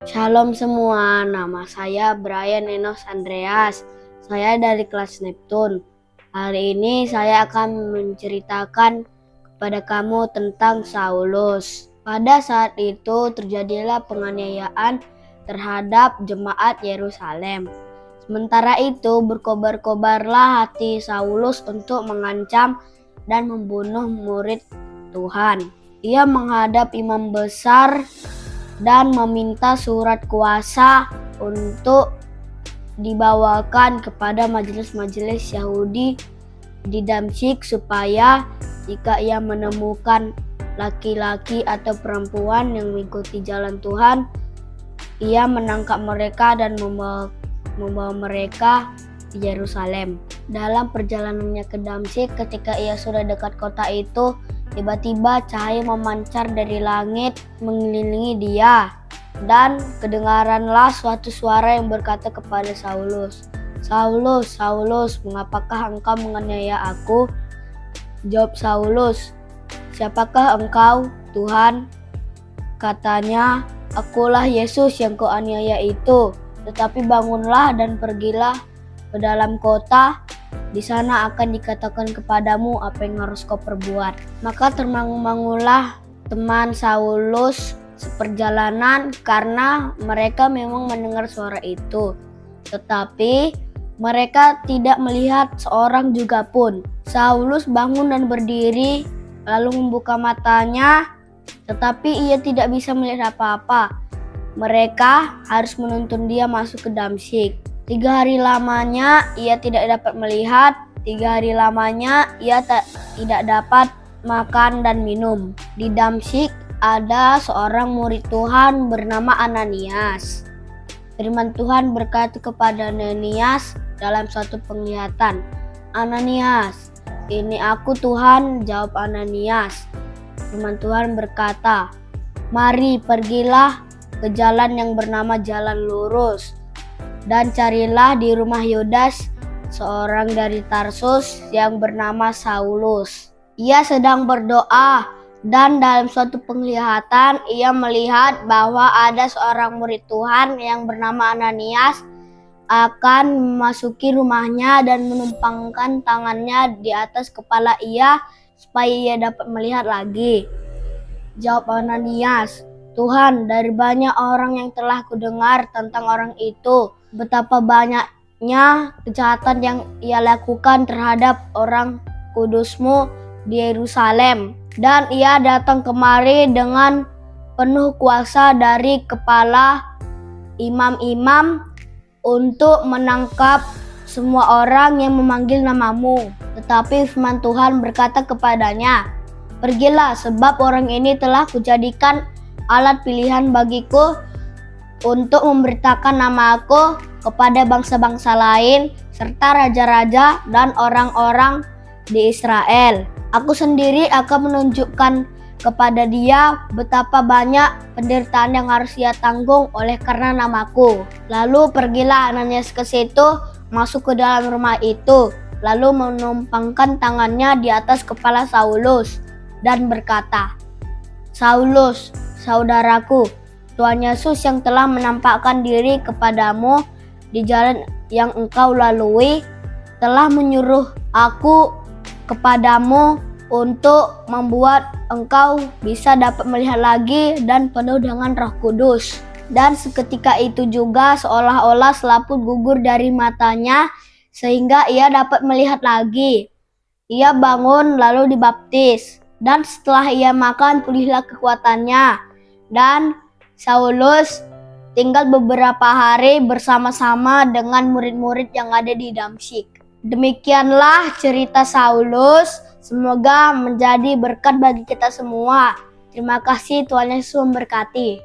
Shalom semua, nama saya Brian Enos Andreas. Saya dari kelas Neptune. Hari ini saya akan menceritakan kepada kamu tentang Saulus. Pada saat itu terjadilah penganiayaan terhadap jemaat Yerusalem. Sementara itu berkobar-kobarlah hati Saulus untuk mengancam dan membunuh murid Tuhan. Ia menghadap imam besar dan meminta surat kuasa untuk dibawakan kepada majelis-majelis Yahudi di Damsyik supaya jika ia menemukan laki-laki atau perempuan yang mengikuti jalan Tuhan, ia menangkap mereka dan membawa mereka di Yerusalem. Dalam perjalanannya ke Damsyik, ketika ia sudah dekat kota itu, tiba-tiba cahaya memancar dari langit mengelilingi dia, dan kedengaranlah suatu suara yang berkata kepada Saulus, "Saulus, Saulus, mengapakah engkau menganiaya aku?" Jawab Saulus, "Siapakah engkau, Tuhan?" Katanya, "Akulah Yesus yang kau aniaya itu. Tetapi bangunlah dan pergilah ke dalam kota. Di sana akan dikatakan kepadamu apa yang harus kau perbuat." Maka termangu-mangulah teman Saulus seperjalanan karena mereka memang mendengar suara itu. Tetapi mereka tidak melihat seorang juga pun. Saulus bangun dan berdiri, lalu membuka matanya, tetapi ia tidak bisa melihat apa-apa. Mereka harus menuntun dia masuk ke Damsyik. 3 hari lamanya ia tidak dapat melihat, 3 hari lamanya ia tidak dapat makan dan minum. Di Damsyik ada seorang murid Tuhan bernama Ananias. Firman Tuhan berkata kepada Ananias dalam suatu penglihatan, "Ananias." "Ini aku, Tuhan," jawab Ananias. Firman Tuhan berkata, "Mari pergilah ke jalan yang bernama Jalan Lurus, dan carilah di rumah Yudas seorang dari Tarsus yang bernama Saulus. Ia sedang berdoa, dan dalam suatu penglihatan ia melihat bahwa ada seorang murid Tuhan yang bernama Ananias akan memasuki rumahnya dan menumpangkan tangannya di atas kepala ia supaya ia dapat melihat lagi." Jawab Ananias, "Tuhan, dari banyak orang yang telah kudengar tentang orang itu, betapa banyaknya kejahatan yang ia lakukan terhadap orang kudus-Mu di Yerusalem. Dan ia datang kemari dengan penuh kuasa dari kepala imam-imam untuk menangkap semua orang yang memanggil nama-Mu." Tetapi firman Tuhan berkata kepadanya, "Pergilah, sebab orang ini telah kujadikan alat pilihan bagiku untuk memberitakan nama aku kepada bangsa-bangsa lain serta raja-raja dan orang-orang di Israel. Aku sendiri akan menunjukkan kepada dia betapa banyak penderitaan yang harus ia tanggung oleh karena namaku." Lalu pergilah Ananias ke situ, masuk ke dalam rumah itu, lalu menumpangkan tangannya di atas kepala Saulus dan berkata, "Saulus, saudaraku, Tuhan Yesus yang telah menampakkan diri kepadamu di jalan yang engkau lalui, telah menyuruh aku kepadamu untuk membuat engkau bisa dapat melihat lagi dan penuh dengan Roh Kudus." Dan seketika itu juga seolah-olah selaput gugur dari matanya sehingga ia dapat melihat lagi. Ia bangun lalu dibaptis, dan setelah ia makan pulihlah kekuatannya. Dan Saulus tinggal beberapa hari bersama-sama dengan murid-murid yang ada di Damsyik. Demikianlah cerita Saulus. Semoga menjadi berkat bagi kita semua. Terima kasih, Tuhan Yesus memberkati.